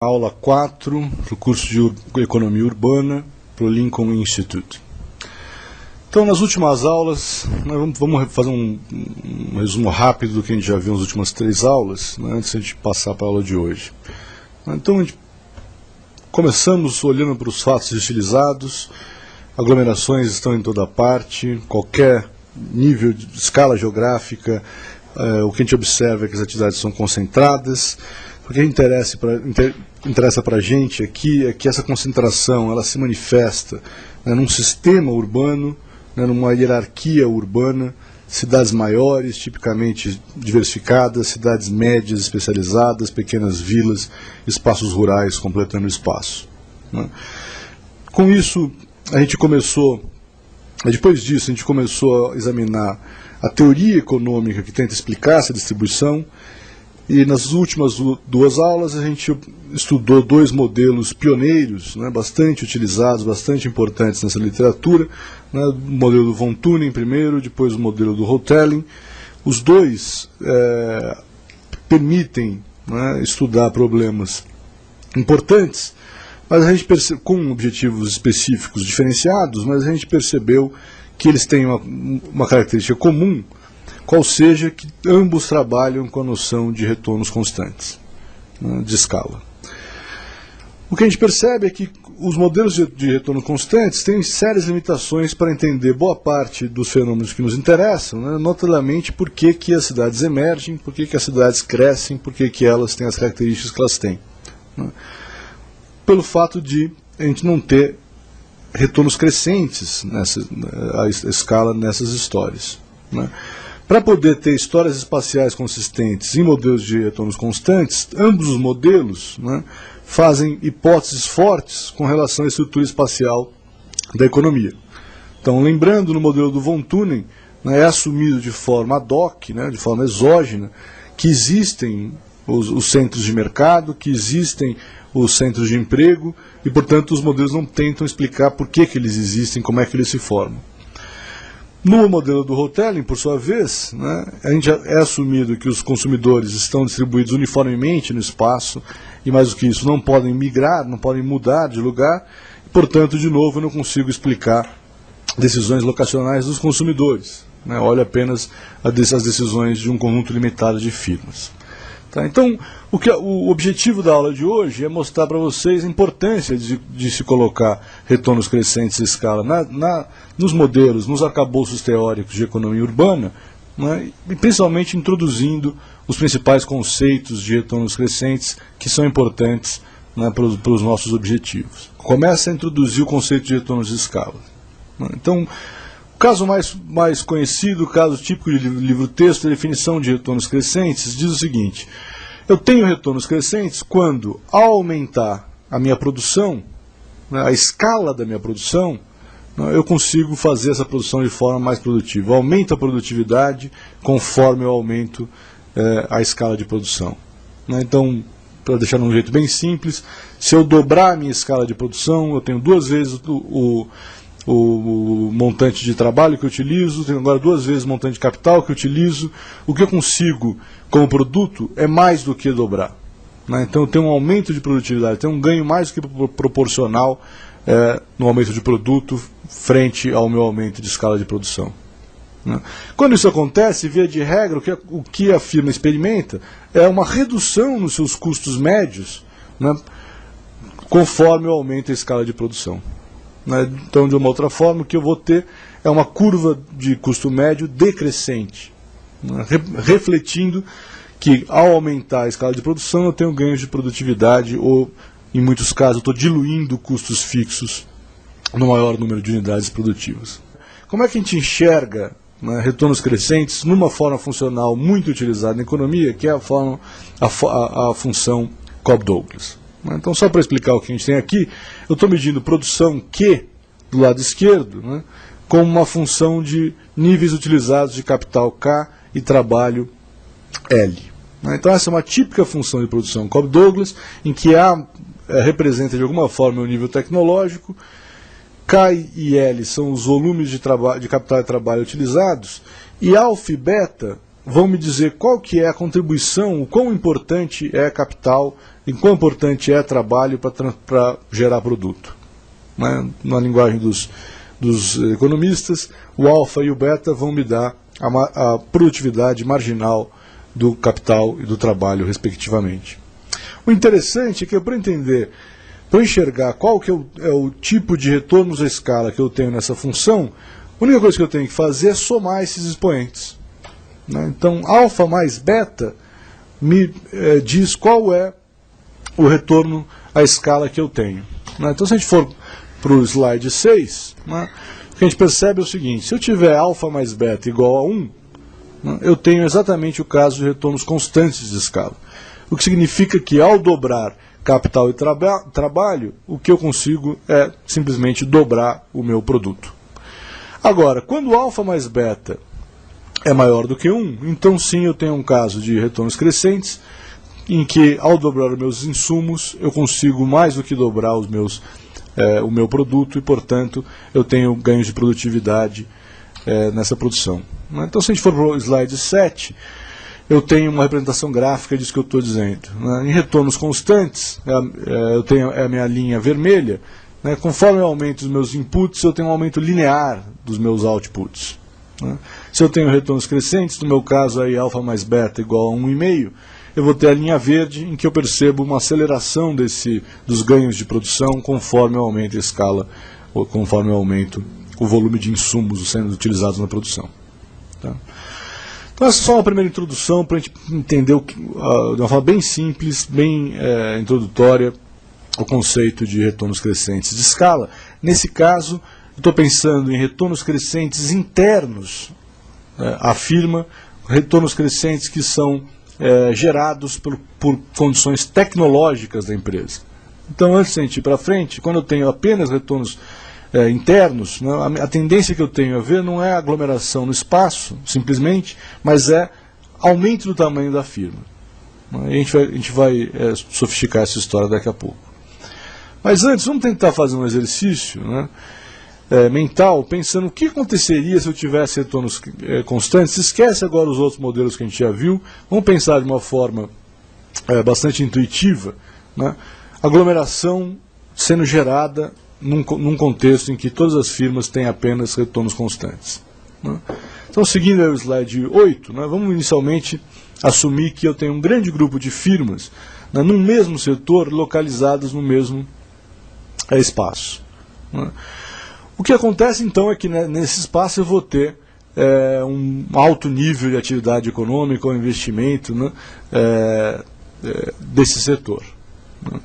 Aula 4 do curso de Economia Urbana para o Lincoln Institute. Então, nas últimas aulas, vamos fazer um resumo rápido do que a gente já viu nas últimas 3 aulas, antes de a gente passar para a aula de hoje. Então, começamos olhando para os fatos estilizados, aglomerações estão em toda parte, qualquer nível de escala geográfica, o que a gente observa é que as atividades são concentradas. O que interessa para a gente aqui é que essa concentração ela se manifesta num sistema urbano, numa hierarquia urbana, cidades maiores, tipicamente diversificadas, cidades médias especializadas, pequenas vilas, espaços rurais completando o espaço. Com isso, depois disso, a gente começou a examinar a teoria econômica que tenta explicar essa distribuição. E nas últimas 2 aulas a gente estudou 2 modelos pioneiros, bastante utilizados, bastante importantes nessa literatura, o modelo do von Thunen primeiro, depois o modelo do Hotelling. Os dois permitem estudar problemas importantes, mas a gente com objetivos específicos diferenciados, mas a gente percebeu que eles têm uma característica comum, qual seja que ambos trabalham com a noção de retornos constantes, de escala. O que a gente percebe é que os modelos de retorno constantes têm sérias limitações para entender boa parte dos fenômenos que nos interessam, notadamente por que as cidades emergem, por que as cidades crescem, por que elas têm as características que elas têm. Pelo fato de a gente não ter retornos crescentes a escala nessas histórias. Para poder ter histórias espaciais consistentes em modelos de retornos constantes, ambos os modelos fazem hipóteses fortes com relação à estrutura espacial da economia. Então, lembrando, no modelo do von Thunen, é assumido de forma ad hoc, de forma exógena, que existem os centros de mercado, que existem os centros de emprego, e, portanto, os modelos não tentam explicar por que eles existem, como é que eles se formam. No modelo do Hotelling, por sua vez, a gente é assumido que os consumidores estão distribuídos uniformemente no espaço, e mais do que isso, não podem migrar, não podem mudar de lugar, e, portanto, de novo, eu não consigo explicar decisões locacionais dos consumidores. Olho apenas as decisões de um conjunto limitado de firmas. Então, o objetivo da aula de hoje é mostrar para vocês a importância de se colocar retornos crescentes à escala nos modelos, nos arcabouços teóricos de economia urbana, e principalmente introduzindo os principais conceitos de retornos crescentes que são importantes para os nossos objetivos. Começa a introduzir o conceito de retornos de escala. Então, o caso mais conhecido, o caso típico de livro-texto, a definição de retornos crescentes, diz o seguinte: eu tenho retornos crescentes quando, ao aumentar a minha produção, a escala da minha produção, eu consigo fazer essa produção de forma mais produtiva. Aumenta a produtividade conforme eu aumento a escala de produção. Então, para deixar de um jeito bem simples, se eu dobrar a minha escala de produção, eu tenho 2 vezes o montante de trabalho que eu utilizo, tenho agora 2 vezes o montante de capital que eu utilizo, o que eu consigo como produto é mais do que dobrar. Então eu tenho um aumento de produtividade, tenho um ganho mais do que proporcional no aumento de produto frente ao meu aumento de escala de produção. Quando isso acontece, via de regra, o que a firma experimenta é uma redução nos seus custos médios, conforme eu aumento a escala de produção. Então, de uma outra forma, o que eu vou ter é uma curva de custo médio decrescente, refletindo que, ao aumentar a escala de produção, eu tenho ganhos de produtividade ou, em muitos casos, eu estou diluindo custos fixos no maior número de unidades produtivas. Como é que a gente enxerga retornos crescentes numa forma funcional muito utilizada na economia, que é a função Cobb-Douglas? Então, só para explicar o que a gente tem aqui, eu estou medindo produção Q do lado esquerdo, como uma função de níveis utilizados de capital K e trabalho L. Então, essa é uma típica função de produção Cobb-Douglas, em que A representa de alguma forma o nível tecnológico, K e L são os volumes de capital e trabalho utilizados, e alfa e beta vão me dizer qual que é a contribuição, o quão importante é capital e quão importante é trabalho para gerar produto. Né? Na linguagem dos economistas, o alfa e o beta vão me dar a produtividade marginal do capital e do trabalho, respectivamente. O interessante é que para eu enxergar qual que é o tipo de retornos à escala que eu tenho nessa função, a única coisa que eu tenho que fazer é somar esses expoentes. Né? Então, alfa mais beta me diz qual é o retorno à escala que eu tenho. Né? Então, se a gente for para o slide 6, né, o que a gente percebe é o seguinte: se eu tiver alfa mais beta igual a 1, né, eu tenho exatamente o caso de retornos constantes de escala. O que significa que, ao dobrar capital e trabalho, o que eu consigo é simplesmente dobrar o meu produto. Agora, quando alfa mais beta é maior do que 1, então sim eu tenho um caso de retornos crescentes, em que ao dobrar os meus insumos, eu consigo mais do que dobrar o meu produto e, portanto, eu tenho ganhos de produtividade nessa produção. Então, se a gente for para o slide 7, eu tenho uma representação gráfica disso que eu estou dizendo. Em retornos constantes, eu tenho a minha linha vermelha. Conforme eu aumento os meus inputs, eu tenho um aumento linear dos meus outputs. Se eu tenho retornos crescentes, no meu caso aí alfa mais beta igual a 1,5, eu vou ter a linha verde em que eu percebo uma aceleração dos ganhos de produção conforme eu aumento a escala, ou conforme eu aumento o volume de insumos sendo utilizados na produção. Tá? Então essa é só uma primeira introdução para a gente entender de uma forma bem simples, bem introdutória, o conceito de retornos crescentes de escala. Nesse caso, eu estou pensando em retornos crescentes internos à firma, retornos crescentes que são gerados por condições tecnológicas da empresa. Então, antes de a gente ir para frente, quando eu tenho apenas retornos internos, né, a tendência que eu tenho a ver não é aglomeração no espaço, simplesmente, mas é aumento do tamanho da firma. A gente vai sofisticar essa história daqui a pouco. Mas antes, vamos tentar fazer um exercício, né, mental, pensando o que aconteceria se eu tivesse retornos constantes. Esquece agora os outros modelos que a gente já viu, vamos pensar de uma forma bastante intuitiva, né, aglomeração sendo gerada num contexto em que todas as firmas têm apenas retornos constantes. Né. Então, seguindo aí o slide 8, né, vamos inicialmente assumir que eu tenho um grande grupo de firmas, né, no mesmo setor, localizadas no mesmo espaço. Né. O que acontece então é que, né, nesse espaço eu vou ter um alto nível de atividade econômica ou investimento, né, desse setor. Né.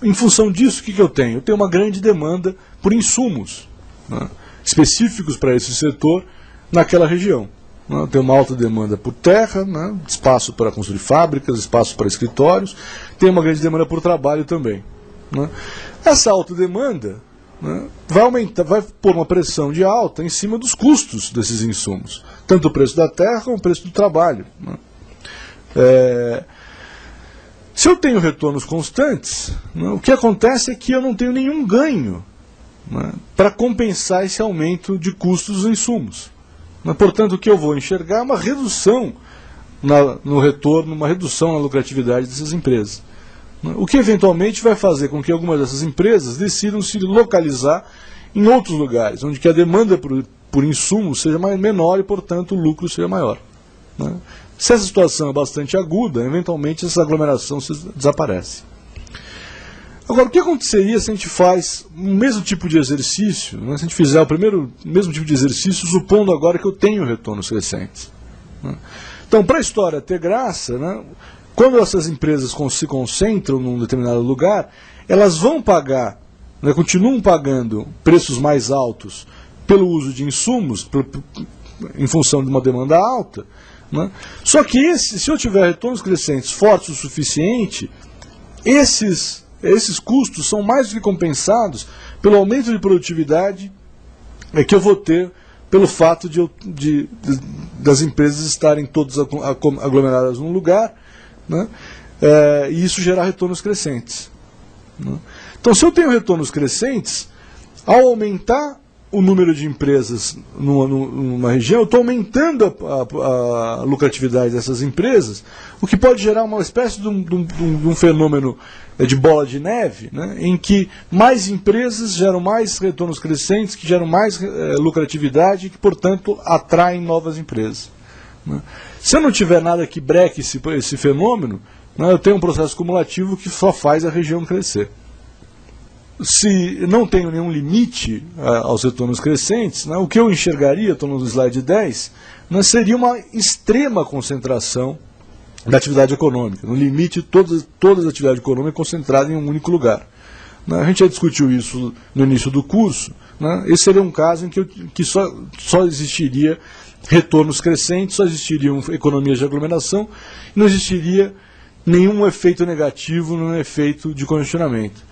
Em função disso, o que eu tenho? Eu tenho uma grande demanda por insumos, né, específicos para esse setor naquela região. Né. Eu tenho uma alta demanda por terra, né, espaço para construir fábricas, espaço para escritórios, tenho uma grande demanda por trabalho também. Né. Essa alta demanda, né, vai pôr uma pressão de alta em cima dos custos desses insumos, tanto o preço da terra como o preço do trabalho. Né. Se eu tenho retornos constantes, né, o que acontece é que eu não tenho nenhum ganho, né, para compensar esse aumento de custos dos insumos. Portanto, o que eu vou enxergar é uma redução no retorno, uma redução na lucratividade dessas empresas. O que eventualmente vai fazer com que algumas dessas empresas decidam se localizar em outros lugares, onde que a demanda por insumos seja menor e, portanto, o lucro seja maior. Né? Se essa situação é bastante aguda, eventualmente essa aglomeração desaparece. Agora, o que aconteceria se a gente faz o mesmo tipo de exercício, né? Se a gente fizer o mesmo tipo de exercício, supondo agora que eu tenho retornos crescentes? Né? Então, para a história ter graça, né, quando essas empresas se concentram num determinado lugar, elas vão pagar, né, continuam pagando preços mais altos pelo uso de insumos, em função de uma demanda alta. Né? Só que se eu tiver retornos crescentes fortes o suficiente, esses custos são mais do que compensados pelo aumento de produtividade que eu vou ter pelo fato das empresas estarem todas aglomeradas num lugar, né, e isso gerar retornos crescentes. Né? Então, se eu tenho retornos crescentes, ao aumentar o número de empresas numa região, eu estou aumentando a lucratividade dessas empresas, o que pode gerar uma espécie de um fenômeno de bola de neve, né, em que mais empresas geram mais retornos crescentes, que geram mais lucratividade e que, portanto, atraem novas empresas. Né. Se eu não tiver nada que breque esse fenômeno, né, eu tenho um processo cumulativo que só faz a região crescer. Se não tenho nenhum limite aos retornos crescentes, né, o que eu enxergaria, estou no slide 10, né, seria uma extrema concentração da atividade econômica. No limite, todas as atividades econômicas concentradas em um único lugar. Né, a gente já discutiu isso no início do curso. Né, esse seria um caso em que só existiria retornos crescentes, só existiriam economias de aglomeração, e não existiria nenhum efeito negativo no efeito de congestionamento.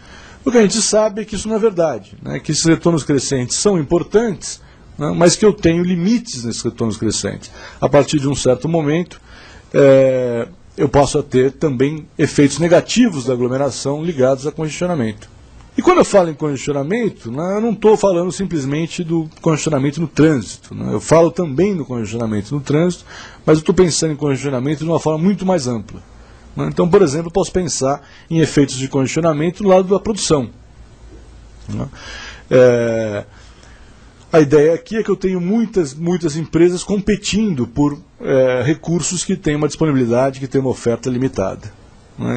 O que a gente sabe é que isso não é verdade, né? Que esses retornos crescentes são importantes, né? Mas que eu tenho limites nesses retornos crescentes. A partir de um certo momento, eu posso ter também efeitos negativos da aglomeração ligados a congestionamento. E quando eu falo em congestionamento, né, eu não estou falando simplesmente do congestionamento no trânsito. Né? Eu falo também do congestionamento no trânsito, mas eu estou pensando em congestionamento de uma forma muito mais ampla. Então, por exemplo, eu posso pensar em efeitos de congestionamento do lado da produção. A ideia aqui é que eu tenho muitas empresas competindo por recursos que têm uma disponibilidade, que têm uma oferta limitada.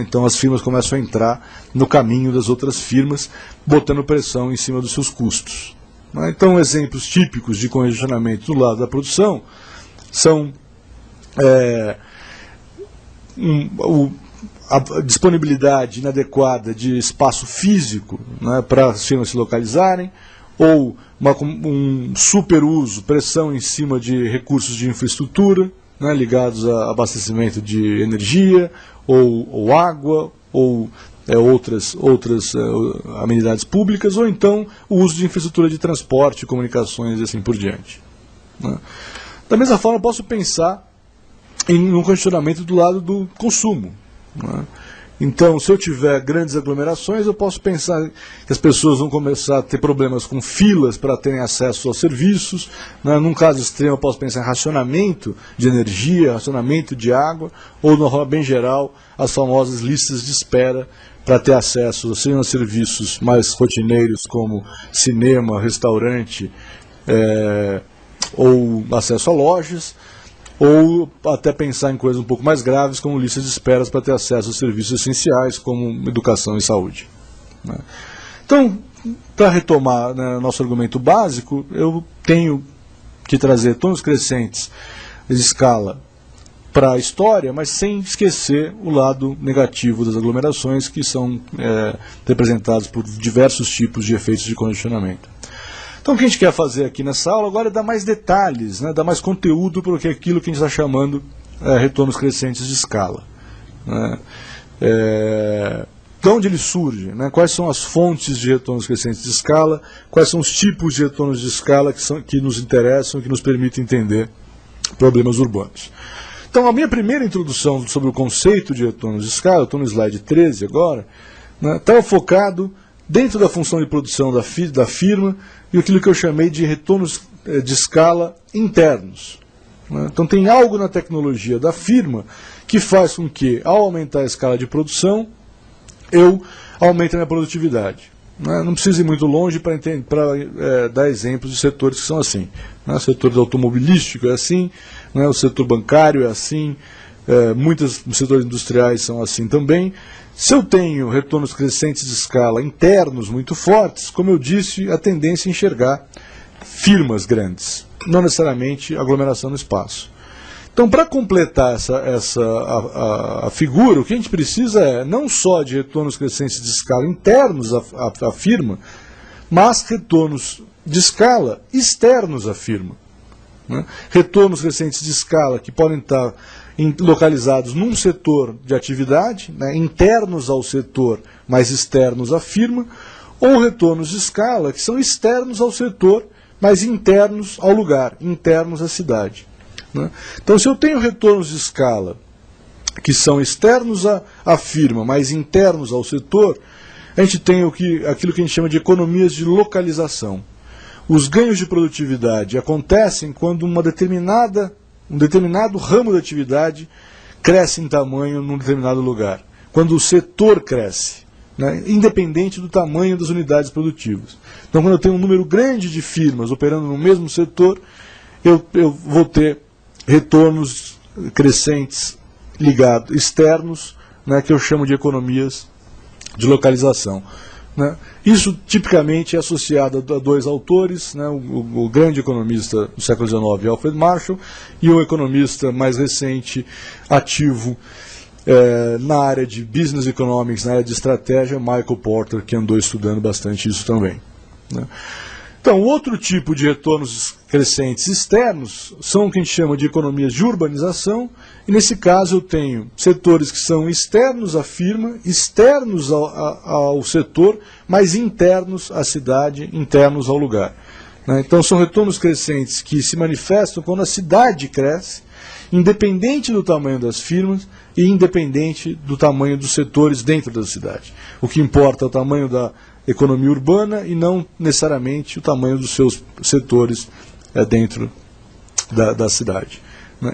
Então as firmas começam a entrar no caminho das outras firmas, botando pressão em cima dos seus custos. Então, exemplos típicos de congestionamento do lado da produção são a disponibilidade inadequada de espaço físico, né, para as firmas se localizarem, ou um superuso, pressão em cima de recursos de infraestrutura, né, ligados a abastecimento de energia, ou água, ou outras amenidades públicas, ou então o uso de infraestrutura de transporte, comunicações e assim por diante. Né. Da mesma forma, eu posso pensar em um congestionamento do lado do consumo. Né? Então, se eu tiver grandes aglomerações, eu posso pensar que as pessoas vão começar a ter problemas com filas para terem acesso aos serviços. Né? Num caso extremo, eu posso pensar em racionamento de energia, racionamento de água, ou, de uma forma bem geral, as famosas listas de espera para ter acesso a serviços mais rotineiros, como cinema, restaurante, ou acesso a lojas, ou até pensar em coisas um pouco mais graves, como listas de esperas para ter acesso a serviços essenciais, como educação e saúde. Né? Então, para retomar, né, nosso argumento básico, eu tenho que trazer retornos crescentes de escala para a história, mas sem esquecer o lado negativo das aglomerações, que são representados por diversos tipos de efeitos de congestionamento. Então, o que a gente quer fazer aqui nessa aula agora é dar mais detalhes, né, dar mais conteúdo para aquilo que a gente está chamando retornos crescentes de escala. Né. De onde ele surge? Né, quais são as fontes de retornos crescentes de escala? Quais são os tipos de retornos de escala que nos interessam, que nos permitem entender problemas urbanos? Então, a minha primeira introdução sobre o conceito de retornos de escala, eu estou no slide 13 agora, né, estava focado dentro da função de produção da firma e aquilo que eu chamei de retornos de escala internos. Né? Então tem algo na tecnologia da firma que faz com que, ao aumentar a escala de produção, eu aumente a minha produtividade. Né? Não preciso ir muito longe para dar exemplos de setores que são assim. Né? O setor automobilístico é assim, né? O setor bancário é assim, muitos setores industriais são assim também. Se eu tenho retornos crescentes de escala internos muito fortes, como eu disse, a tendência é enxergar firmas grandes, não necessariamente aglomeração no espaço. Então, para completar a figura, o que a gente precisa é não só de retornos crescentes de escala internos à firma, mas retornos de escala externos à firma. Né? Retornos crescentes de escala que podem estar localizados num setor de atividade, né, internos ao setor, mas externos à firma, ou retornos de escala que são externos ao setor, mas internos ao lugar, internos à cidade. Né? Então, se eu tenho retornos de escala que são externos à firma, mas internos ao setor, a gente tem aquilo que a gente chama de economias de localização. os ganhos de produtividade acontecem quando um determinado ramo de atividade cresce em tamanho num determinado lugar, quando o setor cresce, né, independente do tamanho das unidades produtivas. Então, quando eu tenho um número grande de firmas operando no mesmo setor, eu vou ter retornos crescentes externos, né, que eu chamo de economias de localização. Né? Isso tipicamente é associado a dois autores, né, o grande economista do século XIX, Alfred Marshall, e o economista mais recente, ativo na área de business economics, na área de estratégia, Michael Porter, que andou estudando bastante isso também. Né? Então, outro tipo de retornos crescentes externos são o que a gente chama de economias de urbanização, e nesse caso eu tenho setores que são externos à firma, externos ao setor, mas internos à cidade, internos ao lugar. Né? Então, são retornos crescentes que se manifestam quando a cidade cresce, independente do tamanho das firmas e independente do tamanho dos setores dentro da cidade. O que importa é o tamanho da economia urbana e não necessariamente o tamanho dos seus setores dentro da cidade.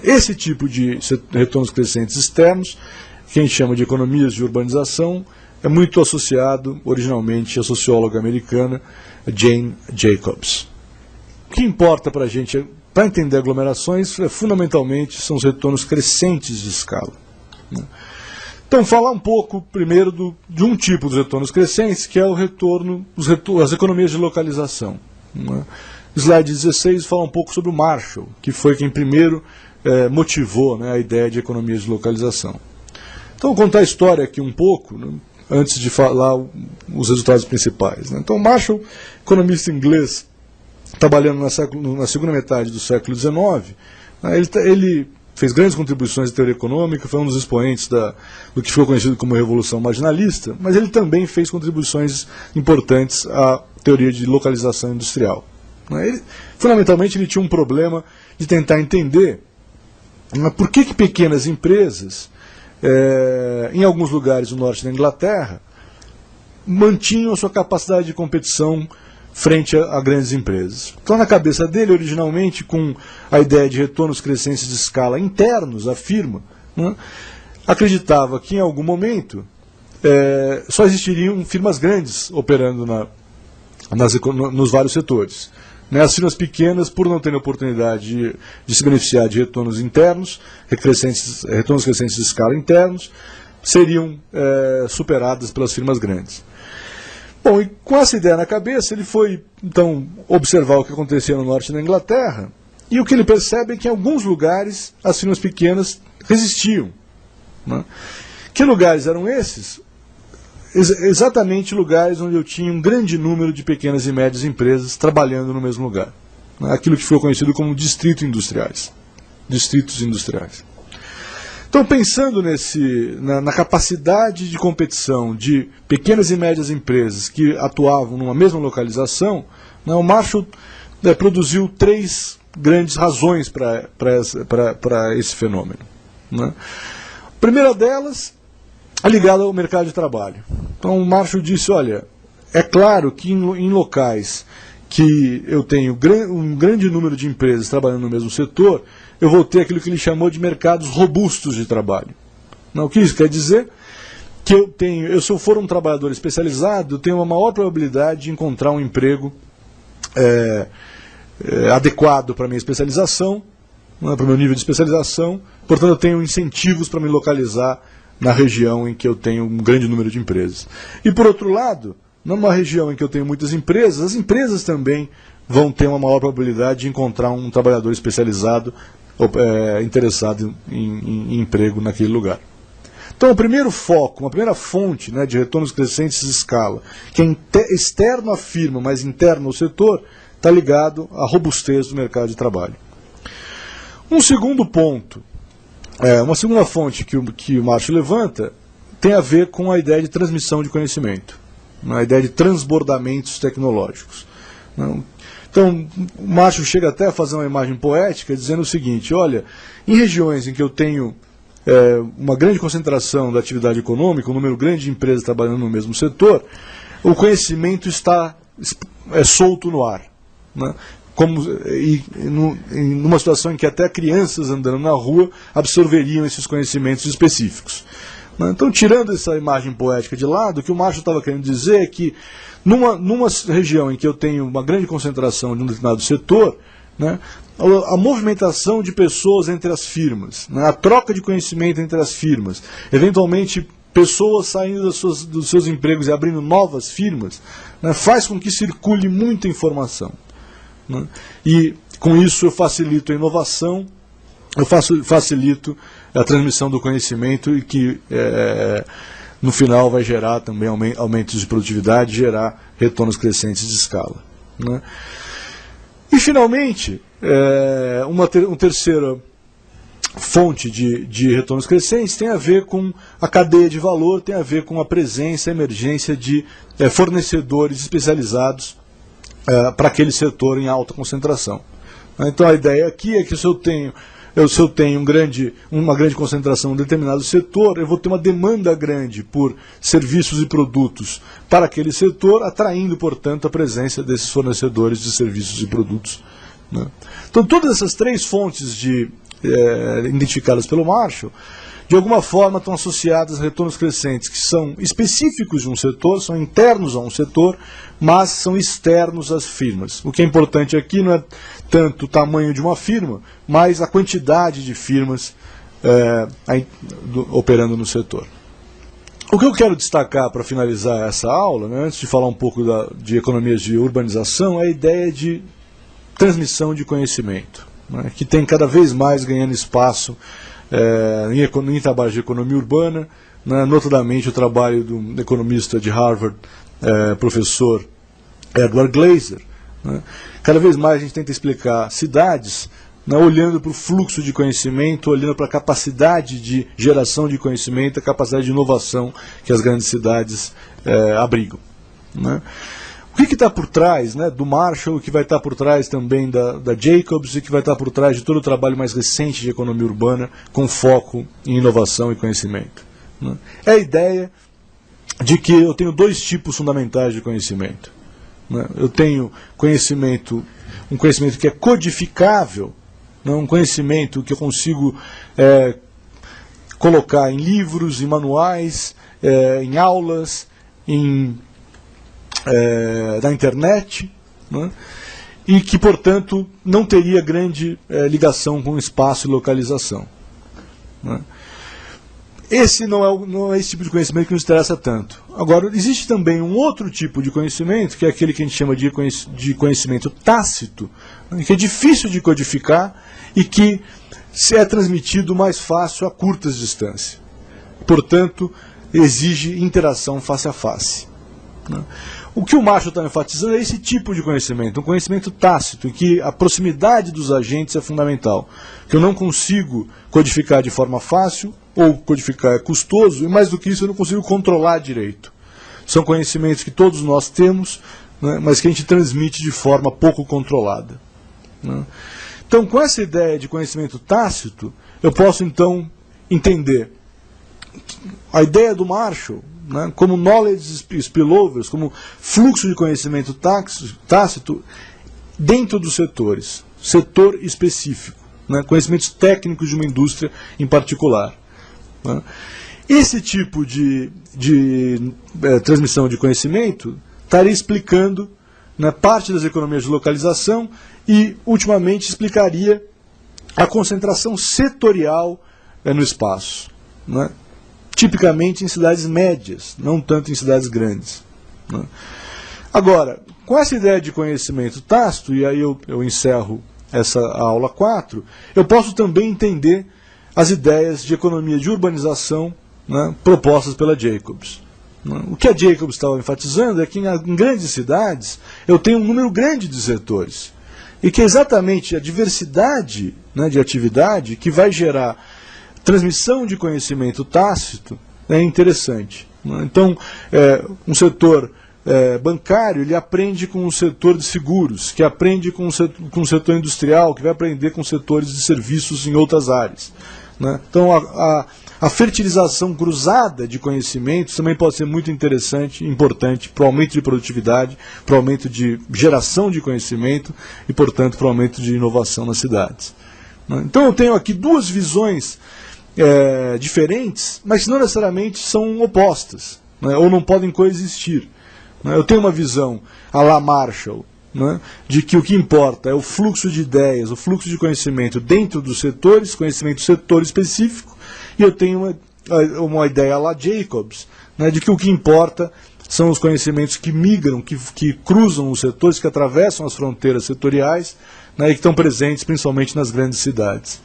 Esse tipo de retornos crescentes externos, que a gente chama de economias de urbanização, é muito associado originalmente à socióloga americana Jane Jacobs. O que importa para a gente, para entender aglomerações, fundamentalmente são os retornos crescentes de escala. Então, falar um pouco primeiro de um tipo dos retornos crescentes, que é o retorno, as economias de localização. Né? Slide 16 fala um pouco sobre o Marshall, que foi quem primeiro motivou, né, a ideia de economias de localização. Então, vou contar a história aqui um pouco, né, antes de falar os resultados principais. Né? Então, Marshall, economista inglês, trabalhando na segunda metade do século XIX, né, ele fez grandes contribuições à teoria econômica, foi um dos expoentes do que ficou conhecido como Revolução Marginalista, mas ele também fez contribuições importantes à teoria de localização industrial. Fundamentalmente, ele tinha um problema de tentar entender por que pequenas empresas, em alguns lugares do norte da Inglaterra, mantinham a sua capacidade de competição frente a grandes empresas. Então, na cabeça dele, originalmente, com a ideia de retornos crescentes de escala internos à firma, né, acreditava que, em algum momento, só existiriam firmas grandes operando nos vários setores. Né, as firmas pequenas, por não terem oportunidade de se beneficiar de retornos internos, retornos crescentes de escala internos, seriam superadas pelas firmas grandes. Bom, e com essa ideia na cabeça, ele foi, então, observar o que acontecia no norte da Inglaterra, e o que ele percebe é que em alguns lugares as firmas pequenas resistiam. Né? Que lugares eram esses? Exatamente lugares onde eu tinha um grande número de pequenas e médias empresas trabalhando no mesmo lugar. Né? Aquilo que foi conhecido como distritos industriais. Então, pensando na capacidade de competição de pequenas e médias empresas que atuavam numa mesma localização, né, o Marshall produziu 3 grandes razões para esse fenômeno. Né. A primeira delas é ligada ao mercado de trabalho. Então, o Marshall disse, olha, é claro que em locais que eu tenho um grande número de empresas trabalhando no mesmo setor, eu vou ter aquilo que ele chamou de mercados robustos de trabalho. Não, o que isso quer dizer? Que se eu for um trabalhador especializado, eu tenho uma maior probabilidade de encontrar um emprego adequado para a minha especialização, para o meu nível de especialização, portanto eu tenho incentivos para me localizar na região em que eu tenho um grande número de empresas. E por outro lado, numa região em que eu tenho muitas empresas, as empresas também vão ter uma maior probabilidade de encontrar um trabalhador especializado interessado em emprego naquele lugar. Então, o primeiro foco, uma primeira fonte, né, de retornos crescentes de escala, que é externo à firma, mas interno ao setor, está ligado à robustez do mercado de trabalho. Um segundo ponto, uma segunda fonte que o Marshall levanta, tem a ver com a ideia de transmissão de conhecimento, a ideia de transbordamentos tecnológicos. Então, o Marshall chega até a fazer uma imagem poética, dizendo o seguinte, olha, em regiões em que eu tenho uma grande concentração da atividade econômica, um número grande de empresas trabalhando no mesmo setor, o conhecimento está solto no ar. né? Numa situação em que até crianças andando na rua absorveriam esses conhecimentos específicos. Né? Então, tirando essa imagem poética de lado, o que o Marshall estava querendo dizer é que numa região em que eu tenho uma grande concentração de um determinado setor, né, a movimentação de pessoas entre as firmas, né, a troca de conhecimento entre as firmas, eventualmente pessoas saindo dos seus empregos e abrindo novas firmas, né, faz com que circule muita informação. Né, e com isso eu facilito a inovação, eu facilito a transmissão do conhecimento e que no final vai gerar também aumentos de produtividade, gerar retornos crescentes de escala. Né. E finalmente, uma terceira fonte de retornos crescentes tem a ver com a cadeia de valor, tem a ver com a presença, a emergência de fornecedores especializados para aquele setor em alta concentração. Então a ideia aqui é que se eu tenho uma grande concentração em um determinado setor, eu vou ter uma demanda grande por serviços e produtos para aquele setor, atraindo, portanto, a presença desses fornecedores de serviços e produtos. Né? Então todas essas três fontes identificadas pelo Marshall, de alguma forma estão associadas a retornos crescentes que são específicos de um setor, são internos a um setor, mas são externos às firmas. O que é importante aqui não é tanto o tamanho de uma firma, mas a quantidade de firmas operando no setor. O que eu quero destacar para finalizar essa aula, né, antes de falar um pouco de economias de urbanização, é a ideia de transmissão de conhecimento, né, que tem cada vez mais ganhando espaço em trabalhos de economia urbana, né, notadamente o trabalho do economista de Harvard, professor Edward Glaeser. Né. Cada vez mais a gente tenta explicar cidades, né, olhando para o fluxo de conhecimento, olhando para a capacidade de geração de conhecimento, a capacidade de inovação que as grandes cidades abrigam. Né. O que está por trás, né, do Marshall, o que vai estar por trás também da Jacobs e que vai estar por trás de todo o trabalho mais recente de economia urbana com foco em inovação e conhecimento? Né? É a ideia de que eu tenho dois tipos fundamentais de conhecimento. Né? Eu tenho um conhecimento que é codificável, né, um conhecimento que eu consigo colocar em livros, em manuais, em aulas, da internet, né, e que, portanto, não teria grande ligação com espaço e localização. Né. Esse não é esse tipo de conhecimento que nos interessa tanto. Agora, existe também um outro tipo de conhecimento, que é aquele que a gente chama de conhecimento tácito, né, que é difícil de codificar e que se é transmitido mais fácil a curtas distâncias. Portanto, exige interação face a face. Né. O que o Marshall está enfatizando é esse tipo de conhecimento, um conhecimento tácito, em que a proximidade dos agentes é fundamental, que eu não consigo codificar de forma fácil, ou codificar é custoso, e mais do que isso eu não consigo controlar direito. São conhecimentos que todos nós temos, né, mas que a gente transmite de forma pouco controlada. Né. Então, com essa ideia de conhecimento tácito, eu posso então entender a ideia do Marshall, né, como knowledge spillovers, como fluxo de conhecimento tácito dentro dos setores, setor específico, né, conhecimentos técnicos de uma indústria em particular. Né. Esse tipo de transmissão de conhecimento estaria explicando, né, parte das economias de localização e, ultimamente, explicaria a concentração setorial no espaço. Né. Tipicamente em cidades médias, não tanto em cidades grandes. Né. Agora, com essa ideia de conhecimento tácito, e aí eu encerro essa aula 4, eu posso também entender as ideias de economia de urbanização, né, propostas pela Jacobs. Né. O que a Jacobs estava enfatizando é que em grandes cidades eu tenho um número grande de setores, e que é exatamente a diversidade, né, de atividade que vai gerar transmissão de conhecimento tácito é interessante. Então, um setor bancário, ele aprende com o setor de seguros, que aprende com o setor industrial, que vai aprender com setores de serviços em outras áreas. Né? Então, a A fertilização cruzada de conhecimentos também pode ser muito interessante, importante para o aumento de produtividade, para o aumento de geração de conhecimento e, portanto, para o aumento de inovação nas cidades. Então eu tenho aqui duas visões diferentes, mas que não necessariamente são opostas, né, ou não podem coexistir. Eu tenho uma visão à la Marshall, né, de que o que importa é o fluxo de ideias, o fluxo de conhecimento dentro dos setores, conhecimento setor específico, e eu tenho uma ideia à la Jacobs, né, de que o que importa são os conhecimentos que migram, que cruzam os setores, que atravessam as fronteiras setoriais, né, e que estão presentes principalmente nas grandes cidades.